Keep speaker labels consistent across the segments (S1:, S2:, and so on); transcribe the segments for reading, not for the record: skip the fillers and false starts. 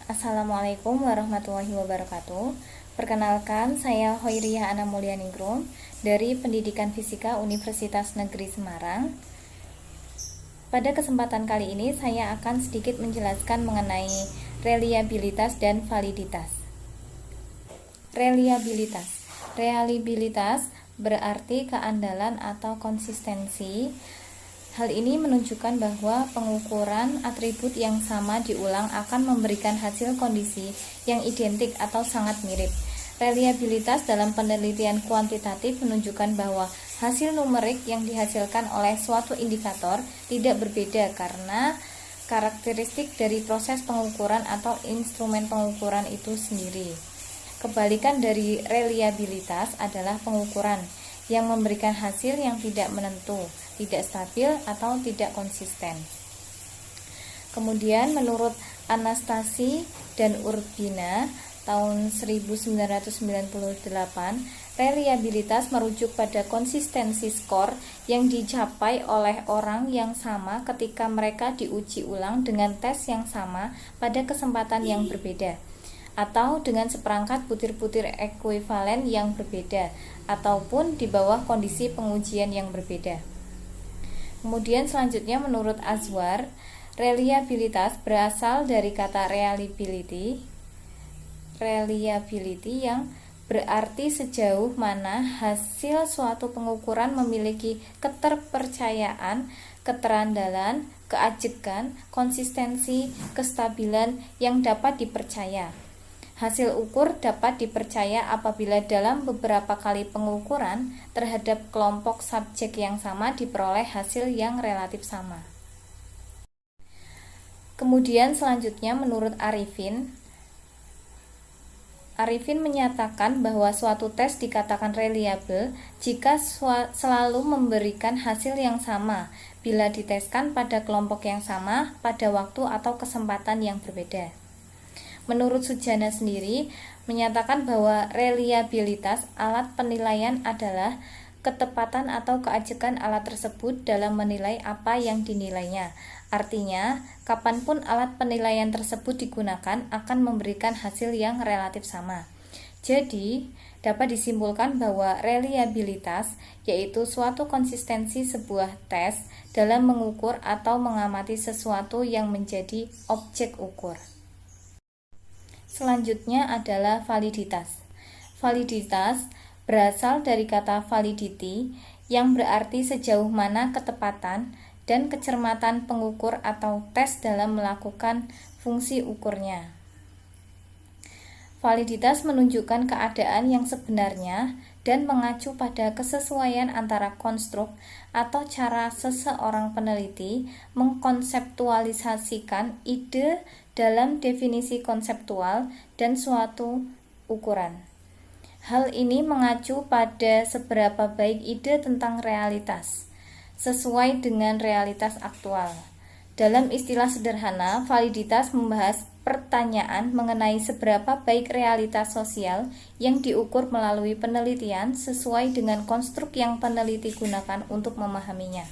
S1: Assalamualaikum warahmatullahi wabarakatuh. Perkenalkan, saya Hoiriah Ana Mulyaningrum dari Pendidikan Fisika Universitas Negeri Semarang. Pada kesempatan kali ini, saya akan sedikit menjelaskan mengenai reliabilitas dan validitas. Reliabilitas berarti keandalan atau konsistensi. Hal ini menunjukkan bahwa pengukuran atribut yang sama diulang akan memberikan hasil kondisi yang identik atau sangat mirip. Reliabilitas dalam penelitian kuantitatif menunjukkan bahwa hasil numerik yang dihasilkan oleh suatu indikator tidak berbeda karena karakteristik dari proses pengukuran atau instrumen pengukuran itu sendiri. Kebalikan dari reliabilitas adalah pengukuran yang memberikan hasil yang tidak menentu, tidak stabil, atau tidak konsisten. Kemudian menurut Anastasi dan Urbina tahun 1998, reliabilitas merujuk pada konsistensi skor yang dicapai oleh orang yang sama ketika mereka diuji ulang dengan tes yang sama pada kesempatan yang berbeda, atau dengan seperangkat butir-butir ekuivalen yang berbeda, ataupun di bawah kondisi pengujian yang berbeda. Kemudian selanjutnya menurut Azwar, reliabilitas berasal dari kata reliability yang berarti sejauh mana hasil suatu pengukuran memiliki keterpercayaan, keterandalan, keajekan, konsistensi, kestabilan yang dapat dipercaya. Hasil ukur dapat dipercaya apabila dalam beberapa kali pengukuran terhadap kelompok subjek yang sama diperoleh hasil yang relatif sama. Kemudian selanjutnya menurut Arifin menyatakan bahwa suatu tes dikatakan reliable jika selalu memberikan hasil yang sama bila diteskan pada kelompok yang sama pada waktu atau kesempatan yang berbeda. Menurut Sujana sendiri menyatakan bahwa reliabilitas alat penilaian adalah ketepatan atau keajekan alat tersebut dalam menilai apa yang dinilainya. Artinya, kapanpun alat penilaian tersebut digunakan akan memberikan hasil yang relatif sama. Jadi, dapat disimpulkan bahwa reliabilitas yaitu suatu konsistensi sebuah tes dalam mengukur atau mengamati sesuatu yang menjadi objek ukur. Selanjutnya adalah validitas. Validitas berasal dari kata validity yang berarti sejauh mana ketepatan dan kecermatan pengukur atau tes dalam melakukan fungsi ukurnya. Validitas menunjukkan keadaan yang sebenarnya dan mengacu pada kesesuaian antara konstruk atau cara seseorang peneliti mengkonseptualisasikan ide dalam definisi konseptual dan suatu ukuran. Hal ini mengacu pada seberapa baik ide tentang realitas, sesuai dengan realitas aktual. Dalam istilah sederhana, validitas membahas pertanyaan mengenai seberapa baik realitas sosial yang diukur melalui penelitian sesuai dengan konstruk yang peneliti gunakan untuk memahaminya.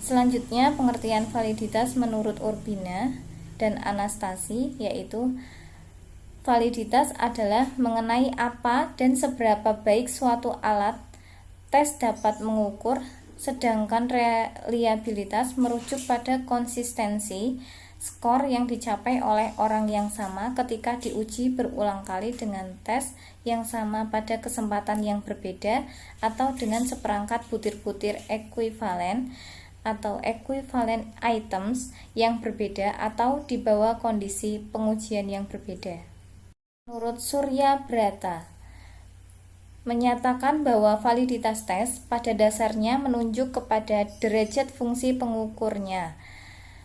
S1: Selanjutnya, pengertian validitas menurut Urbina dan Anastasi yaitu validitas adalah mengenai apa dan seberapa baik suatu alat tes dapat mengukur, sedangkan reliabilitas merujuk pada konsistensi skor yang dicapai oleh orang yang sama ketika diuji berulang kali dengan tes yang sama pada kesempatan yang berbeda atau dengan seperangkat butir-butir ekuivalen atau equivalent items yang berbeda atau di bawah kondisi pengujian yang berbeda. Menurut Surya Brata menyatakan bahwa validitas tes pada dasarnya menunjuk kepada derajat fungsi pengukurnya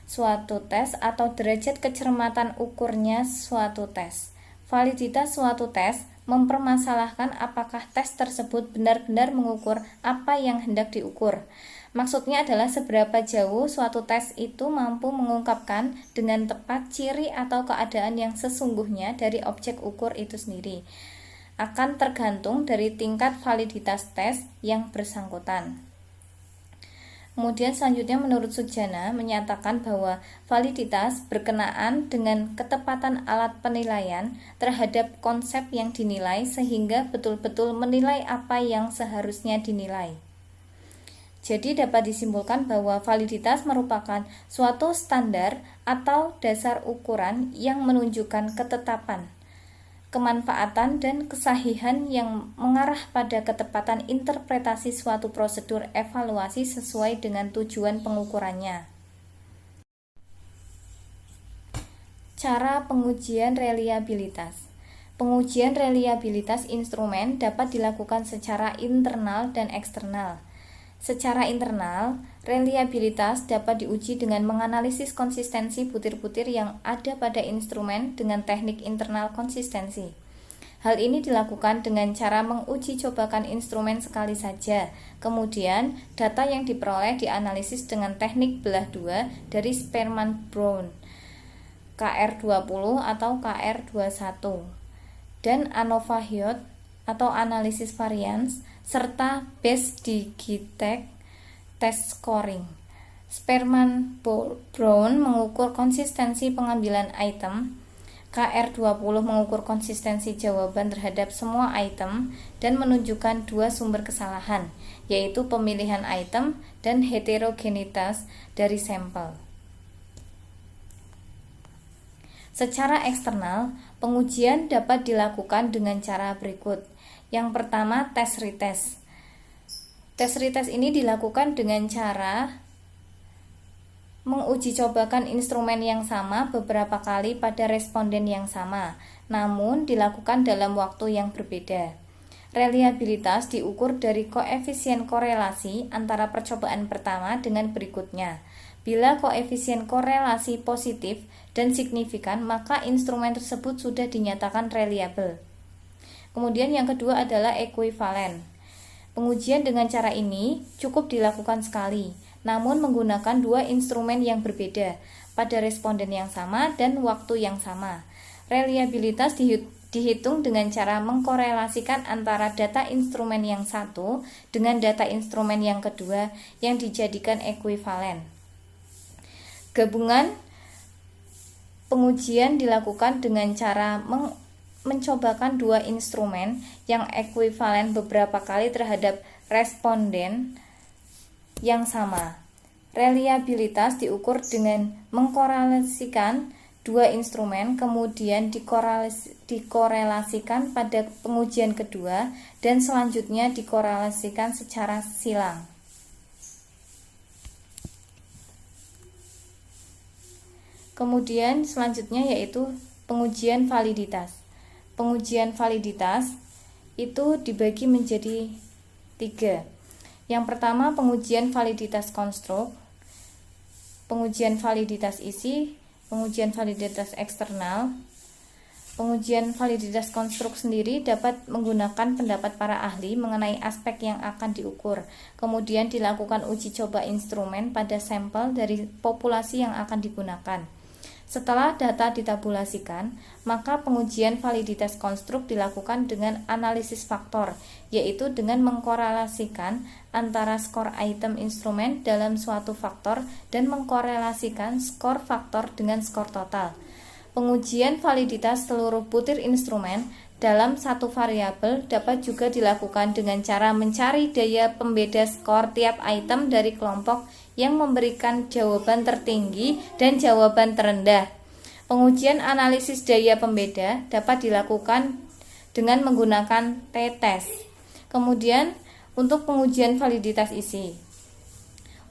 S1: suatu tes atau derajat kecermatan ukurnya suatu tes. Validitas suatu tes mempermasalahkan apakah tes tersebut benar-benar mengukur apa yang hendak diukur. Maksudnya adalah seberapa jauh suatu tes itu mampu mengungkapkan dengan tepat ciri atau keadaan yang sesungguhnya dari objek ukur itu sendiri. Akan tergantung dari tingkat validitas tes yang bersangkutan. Kemudian selanjutnya menurut Sujana menyatakan bahwa validitas berkenaan dengan ketepatan alat penilaian terhadap konsep yang dinilai sehingga betul-betul menilai apa yang seharusnya dinilai. Jadi dapat disimpulkan bahwa validitas merupakan suatu standar atau dasar ukuran yang menunjukkan ketetapan, kemanfaatan dan kesahihan yang mengarah pada ketepatan interpretasi suatu prosedur evaluasi sesuai dengan tujuan pengukurannya. Cara pengujian reliabilitas. Pengujian reliabilitas instrumen dapat dilakukan secara internal dan eksternal. Secara internal, reliabilitas dapat diuji dengan menganalisis konsistensi butir-butir yang ada pada instrumen dengan teknik internal konsistensi. Hal ini dilakukan dengan cara menguji cobakan instrumen sekali saja. Kemudian, data yang diperoleh dianalisis dengan teknik belah dua dari Sperman-Brown, KR20 atau KR21, dan ANOVA-Hyot atau analisis varians, serta Best Digitech test scoring. Sperman-Brown mengukur konsistensi pengambilan item, KR20 mengukur konsistensi jawaban terhadap semua item dan menunjukkan dua sumber kesalahan, yaitu pemilihan item dan heterogenitas dari sampel. Secara eksternal, pengujian dapat dilakukan dengan cara berikut. Yang pertama, tes retest. Tes retest ini dilakukan dengan cara menguji cobakan instrumen yang sama beberapa kali pada responden yang sama, namun dilakukan dalam waktu yang berbeda. Reliabilitas diukur dari koefisien korelasi antara percobaan pertama dengan berikutnya. Bila koefisien korelasi positif dan signifikan, maka instrumen tersebut sudah dinyatakan reliable. Kemudian yang kedua adalah ekuivalen. Pengujian dengan cara ini cukup dilakukan sekali, namun menggunakan dua instrumen yang berbeda pada responden yang sama dan waktu yang sama. Reliabilitas dihitung dengan cara mengkorelasikan antara data instrumen yang satu dengan data instrumen yang kedua yang dijadikan ekuivalen. Gabungan pengujian dilakukan dengan cara mencobakan dua instrumen yang ekuivalen beberapa kali terhadap responden yang sama. Reliabilitas diukur dengan mengkorelasikan dua instrumen, kemudian dikorelasikan pada pengujian kedua, dan selanjutnya dikorelasikan secara silang. Kemudian selanjutnya yaitu pengujian validitas. Pengujian validitas itu dibagi menjadi 3. Yang pertama, pengujian validitas konstruk, pengujian validitas isi, pengujian validitas eksternal. Pengujian validitas konstruk sendiri dapat menggunakan pendapat para ahli mengenai aspek yang akan diukur. Kemudian dilakukan uji coba instrumen pada sampel dari populasi yang akan digunakan. Setelah data ditabulasikan, maka pengujian validitas konstruk dilakukan dengan analisis faktor, yaitu dengan mengkorelasikan antara skor item instrumen dalam suatu faktor dan mengkorelasikan skor faktor dengan skor total. Pengujian validitas seluruh butir instrumen dalam satu variabel dapat juga dilakukan dengan cara mencari daya pembeda skor tiap item dari kelompok yang memberikan jawaban tertinggi dan jawaban terendah. Pengujian analisis daya pembeda dapat dilakukan dengan menggunakan t-test. Kemudian untuk pengujian validitas isi.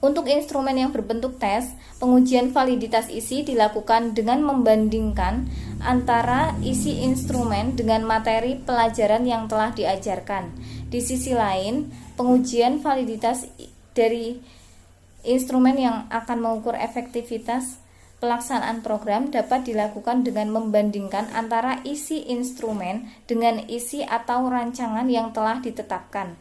S1: Untuk instrumen yang berbentuk tes, pengujian validitas isi dilakukan dengan membandingkan antara isi instrumen dengan materi pelajaran yang telah diajarkan. Di sisi lain, pengujian validitas dari instrumen yang akan mengukur efektivitas pelaksanaan program dapat dilakukan dengan membandingkan antara isi instrumen dengan isi atau rancangan yang telah ditetapkan.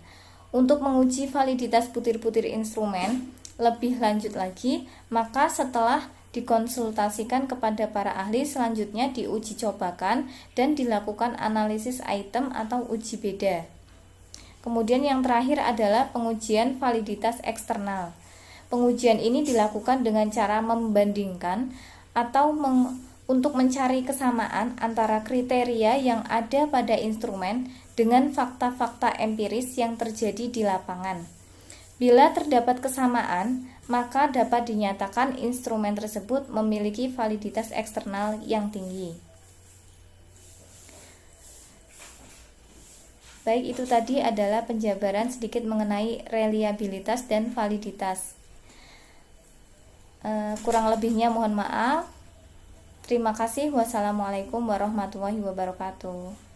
S1: Untuk menguji validitas butir-butir instrumen lebih lanjut lagi, maka setelah dikonsultasikan kepada para ahli, selanjutnya diuji cobakan dan dilakukan analisis item atau uji beda. Kemudian yang terakhir adalah pengujian validitas eksternal. Pengujian ini dilakukan dengan cara membandingkan atau untuk mencari kesamaan antara kriteria yang ada pada instrumen dengan fakta-fakta empiris yang terjadi di lapangan. Bila terdapat kesamaan, maka dapat dinyatakan instrumen tersebut memiliki validitas eksternal yang tinggi. Baik, itu tadi adalah penjabaran sedikit mengenai reliabilitas dan validitas. Kurang lebihnya mohon maaf. Terima kasih. Wassalamualaikum warahmatullahi wabarakatuh.